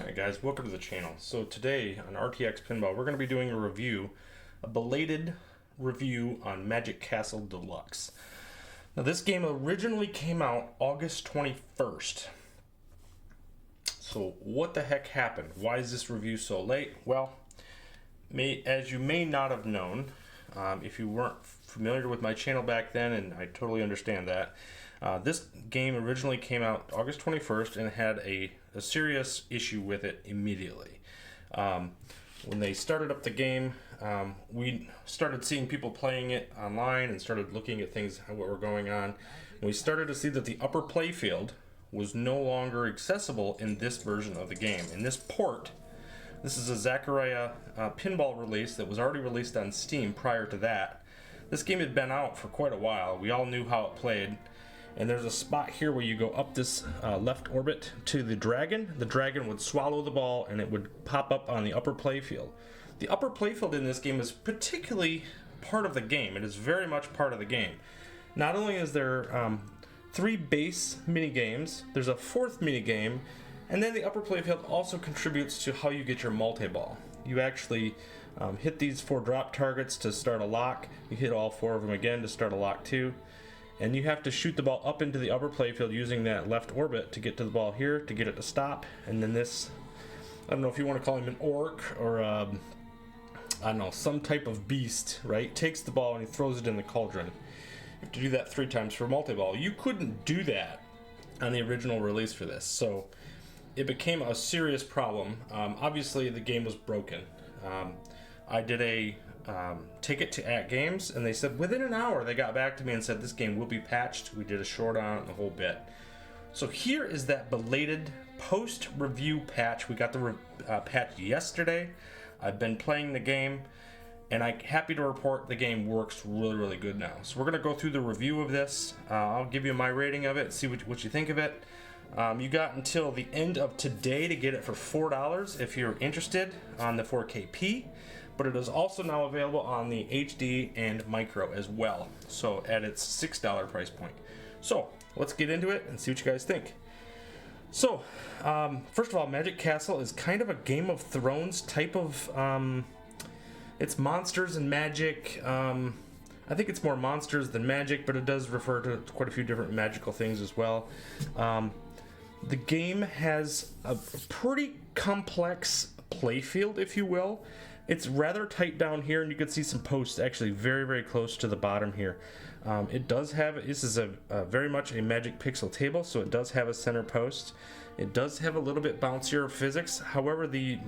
Alright guys, welcome to the channel. So today on RTX Pinball we're going to be doing a belated review on Magic Castle Deluxe. Now this game originally came out August 21st. So what the heck happened? Why is this review so late? Well, as you may not have known, if you weren't familiar with my channel back then, and I totally understand that, this game originally came out August 21st and had a serious issue with it immediately. When they started up the game, we started seeing people playing it online and started looking at things, what were going on. And we started to see that the upper playfield was no longer accessible in this version of the game. In this port, this is a Zachariah Pinball release that was already released on Steam prior to that. This game had been out for quite a while. We all knew how it played. And there's a spot here where you go up this left orbit to the dragon. The dragon would swallow the ball and it would pop up on the upper playfield. The upper playfield in this game is particularly part of the game. It is very much part of the game. Not only is there 3 base mini games, there's a 4th mini game, and then the upper playfield also contributes to how you get your multi-ball. You actually hit these 4 drop targets to start a lock. You hit all 4 of them again to start a lock 2. And you have to shoot the ball up into the upper playfield using that left orbit to get to the ball here, to get it to stop. And then this, I don't know if you want to call him an orc or I don't know, some type of beast, right? Takes the ball and he throws it in the cauldron. You have to do that 3 times for multi-ball. You couldn't do that on the original release for this, so it became a serious problem. Obviously the game was broken. I did a ticket to Atgames, and they said within an hour they got back to me and said this game will be patched. We did a short on it and the whole bit. So here is that belated post-review patch. We got the patch yesterday. I've been playing the game, and I'm happy to report the game works really good now. So we're going to go through the review of this. I'll give you my rating of it, see what you think of it. You got until the end of today to get it for $4 if you're interested on the 4KP. But it is also now available on the HD and Micro as well, so at its $6 price point. So let's get into it and see what you guys think. So first of all, Magic Castle is kind of a Game of Thrones type of it's monsters and magic. I think it's more monsters than magic, but it does refer to quite a few different magical things as well. The game has a pretty complex playfield, if you will. It's rather tight down here, and you can see some posts actually very close to the bottom here. It does have, this is a very much a Magic Pixel table, so it does have a center post. It does have a little bit bouncier physics. However, the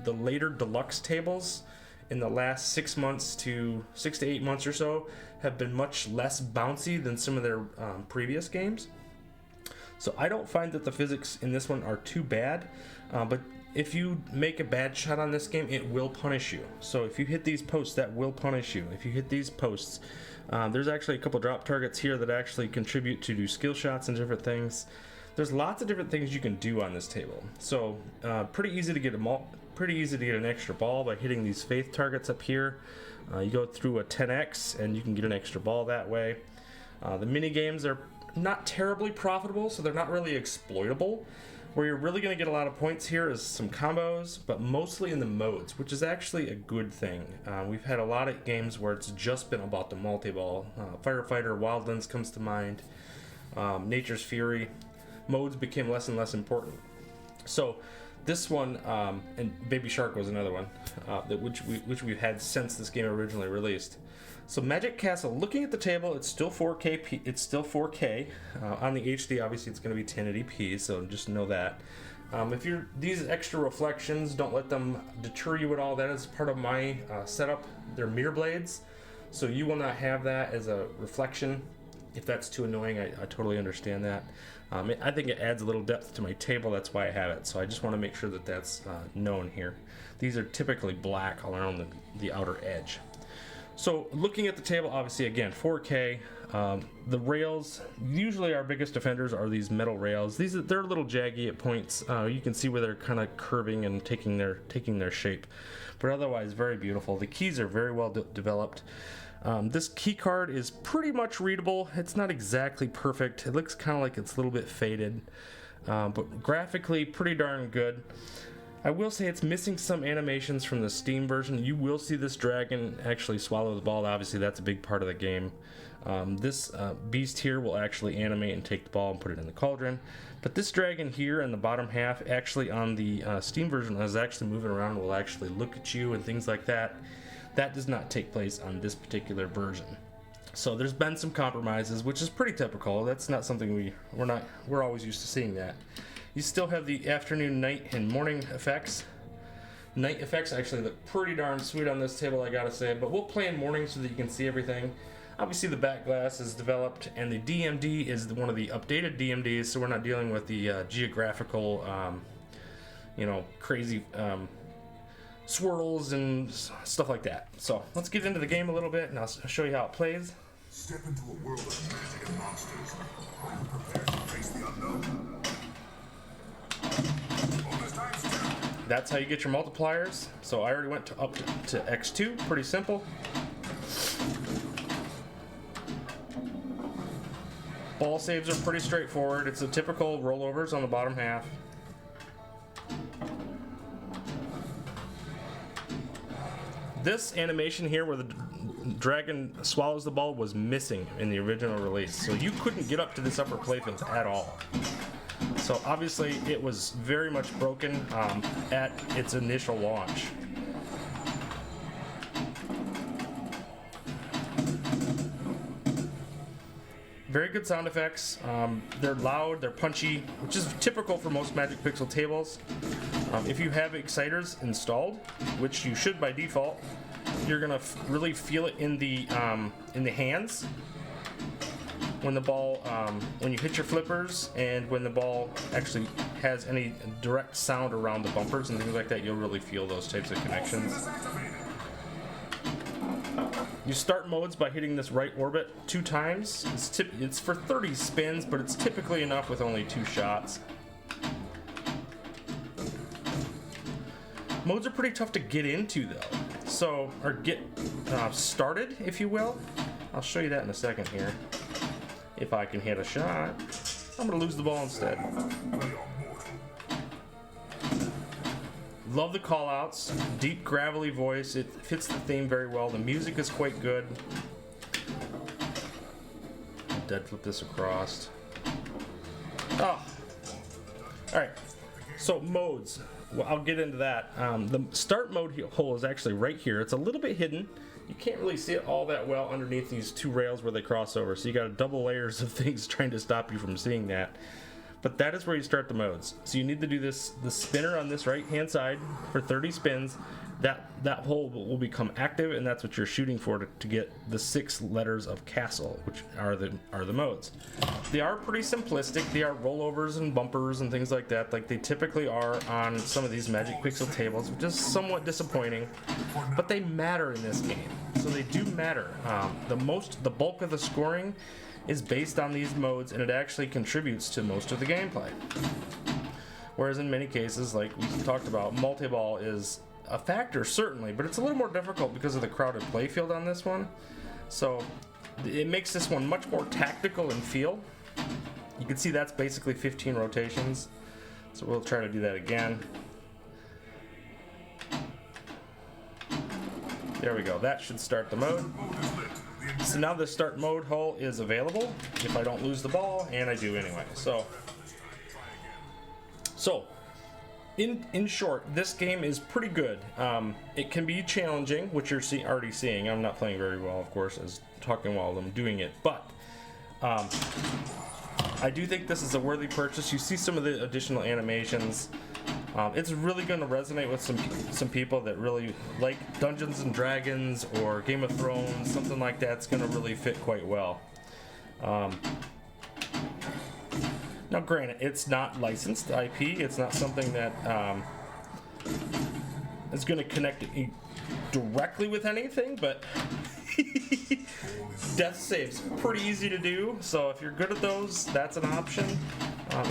later deluxe tables in the last 6 to 8 months or so have been much less bouncy than some of their previous games. So I don't find that the physics in this one are too bad, but if you make a bad shot on this game, it will punish you. So if you hit these posts, that will punish you. If you hit these posts, there's actually a couple drop targets here that actually contribute to do skill shots and different things. There's lots of different things you can do on this table. So pretty easy to get an extra ball by hitting these faith targets up here. You go through a 10x and you can get an extra ball that way. The mini games are not terribly profitable, so they're not really exploitable. Where you're really going to get a lot of points here is some combos, but mostly in the modes, which is actually a good thing. We've had a lot of games where it's just been about the multi-ball. Firefighter, Wildlands comes to mind, Nature's Fury. Modes became less and less important. So this one, and Baby Shark was another one, which we've had since this game originally released. So Magic Castle, looking at the table, it's still 4K. It's still 4K. On the HD, obviously, it's going to be 1080p. So just know that. If you're these extra reflections, don't let them deter you at all. That is part of my setup. They're mirror blades, so you will not have that as a reflection. If that's too annoying, I totally understand that. I think it adds a little depth to my table. That's why I have it. So I just want to make sure that that's known here. These are typically black all around the outer edge. So looking at the table, obviously again 4K. The rails, usually our biggest offenders are these metal rails. They're a little jaggy at points. You can see where they're kind of curving and taking their shape, but otherwise very beautiful. The keys are very well developed. This key card is pretty much readable. It's not exactly perfect. It looks kind of like it's a little bit faded. but graphically pretty darn good. I will say it's missing some animations from the Steam version. You will see this dragon actually swallow the ball. Obviously, that's a big part of the game. This beast here will actually animate and take the ball and put it in the cauldron. But this dragon here in the bottom half, actually on the Steam version, is actually moving around, will actually look at you and things like that. That does not take place on this particular version. So there's been some compromises, which is pretty typical. That's not something we're always used to seeing that. You still have the afternoon, night, and morning effects. Night effects actually look pretty darn sweet on this table, I gotta say, but we'll play in morning so that you can see everything. Obviously the back glass is developed, and the DMD is one of the updated DMDs, so we're not dealing with the geographical, crazy swirls and stuff like that. So let's get into the game a little bit, and I'll show you how it plays. Step into a world of magic and monsters. Are you prepared to face the unknown? That's how you get your multipliers. So I already went up to X2, pretty simple. Ball saves are pretty straightforward. It's a typical rollovers on the bottom half. This animation here where the dragon swallows the ball was missing in the original release, so you couldn't get up to this upper playfield at all. So obviously it was very much broken at its initial launch. Very good sound effects. They're loud, they're punchy, which is typical for most Magic Pixel tables. If you have exciters installed, which you should by default, you're gonna really feel it in the hands. When the ball, when you hit your flippers, and when the ball actually has any direct sound around the bumpers and things like that, you'll really feel those types of connections. You start modes by hitting this right orbit 2 times. It's for 30 spins, but it's typically enough with only 2 shots. Modes are pretty tough to get into though, or get started, if you will. I'll show you that in a second here. If I can hit a shot, I'm gonna lose the ball instead. Love the call-outs, deep gravelly voice. It fits the theme very well. The music is quite good. Dead flip this across. Oh, all right. So modes. Well, I'll get into that. The start mode hole is actually right here. It's a little bit hidden. You can't really see it all that well underneath these 2 rails where they cross over, so you got double layers of things trying to stop you from seeing that. But that is where you start the modes. So you need to do the spinner on this right hand side for 30 spins. That hole will become active, and that's what you're shooting for to get the 6 letters of castle, which are the modes. They are pretty simplistic. They are rollovers and bumpers and things like that, like they typically are on some of these Magic Pixel tables, which is somewhat disappointing, but they matter in this game. So they do matter. The bulk of the scoring is based on these modes, and it actually contributes to most of the gameplay. Whereas in many cases, like we talked about, multi-ball is a factor certainly, but it's a little more difficult because of the crowded playfield on this one. So it makes this one much more tactical in feel. You can see that's basically 15 rotations. So we'll try to do that again. There we go. That should start the mode. So now the start mode hole is available if I don't lose the ball, and I do anyway. So in short, this game is pretty good. It can be challenging, which you're already seeing. I'm not playing very well, of course, as talking while I'm doing it, but I do think this is a worthy purchase. You see some of the additional animations. It's really going to resonate with some people that really like Dungeons and Dragons or Game of Thrones, something like that's going to really fit quite well. Now granted, it's not licensed IP, it's not something that is going to connect directly with anything, but death saves pretty easy to do, so if you're good at those, that's an option.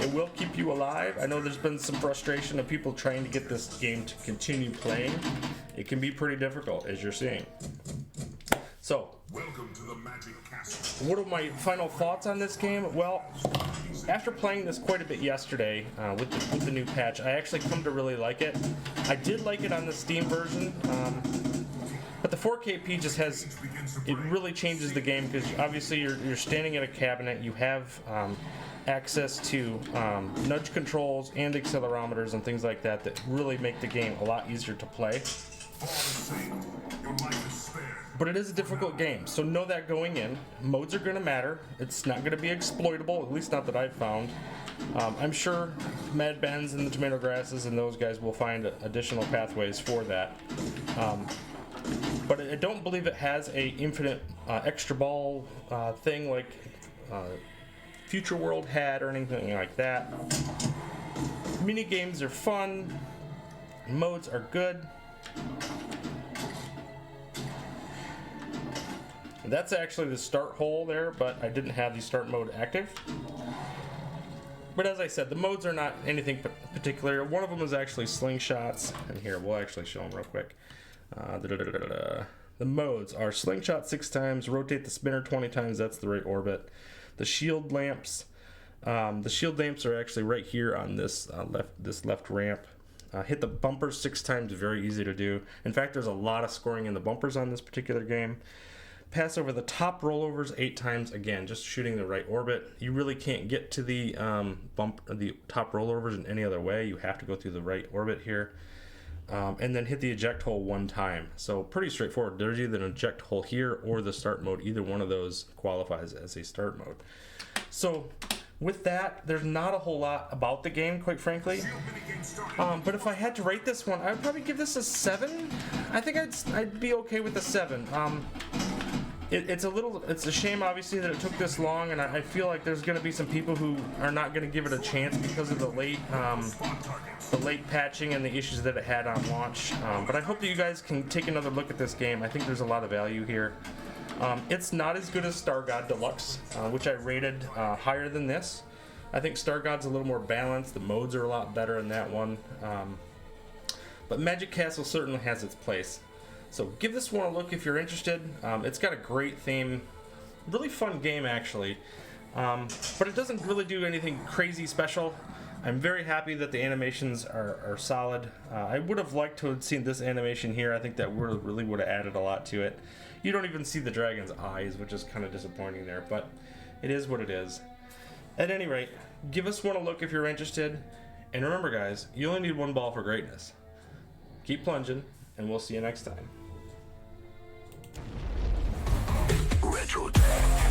It will keep you alive. I know there's been some frustration of people trying to get this game to continue playing. It can be pretty difficult, as you're seeing. So, welcome to the Magic Castle. What are my final thoughts on this game? Well, after playing this quite a bit yesterday with the new patch, I actually come to really like it. I did like it on the Steam version, but the 4KP just it really changes the game, because obviously you're standing at a cabinet, you have access to nudge controls and accelerometers and things like that really make the game a lot easier to play. But it is a difficult game, so know that going in. Modes are going to matter. It's not going to be exploitable, at least not that I've found. I'm sure Mad Benz and the Tomato Grasses and those guys will find additional pathways for that. But I don't believe it has a infinite extra ball thing like Future World had or anything like that. Mini games are fun. Modes are good. That's actually the start hole there, but I didn't have the start mode active. But as I said, the modes are not anything particular. One of them is actually slingshots, and here we'll actually show them real quick. The modes are slingshot 6 times, rotate the spinner 20 times, that's the right orbit. The shield lamps are actually right here on this left ramp. Hit the bumpers 6 times, very easy to do. In fact, there's a lot of scoring in the bumpers on this particular game. Pass over the top rollovers 8 times, again, just shooting the right orbit. You really can't get to the top rollovers in any other way. You have to go through the right orbit here. And then hit the eject hole 1 time. So pretty straightforward. There's either an eject hole here or the start mode. Either one of those qualifies as a start mode. So with that, there's not a whole lot about the game, quite frankly. But if I had to rate this one, I would probably give this a 7. I think I'd be okay with a 7. It's a shame, obviously, that it took this long, and I feel like there's going to be some people who are not going to give it a chance because of the late patching and the issues that it had on launch. But I hope that you guys can take another look at this game. I think there's a lot of value here. It's not as good as Star God Deluxe, which I rated higher than this. I think Star God's a little more balanced. The modes are a lot better in that one. But Magic Castle certainly has its place. So give this one a look if you're interested. It's got a great theme. Really fun game, actually. But it doesn't really do anything crazy special. I'm very happy that the animations are solid. I would have liked to have seen this animation here. I think that really would have added a lot to it. You don't even see the dragon's eyes, which is kind of disappointing there, but it is what it is. At any rate, give us one a look if you're interested. And remember, guys, you only need one ball for greatness. Keep plunging, and we'll see you next time. Retro Tech.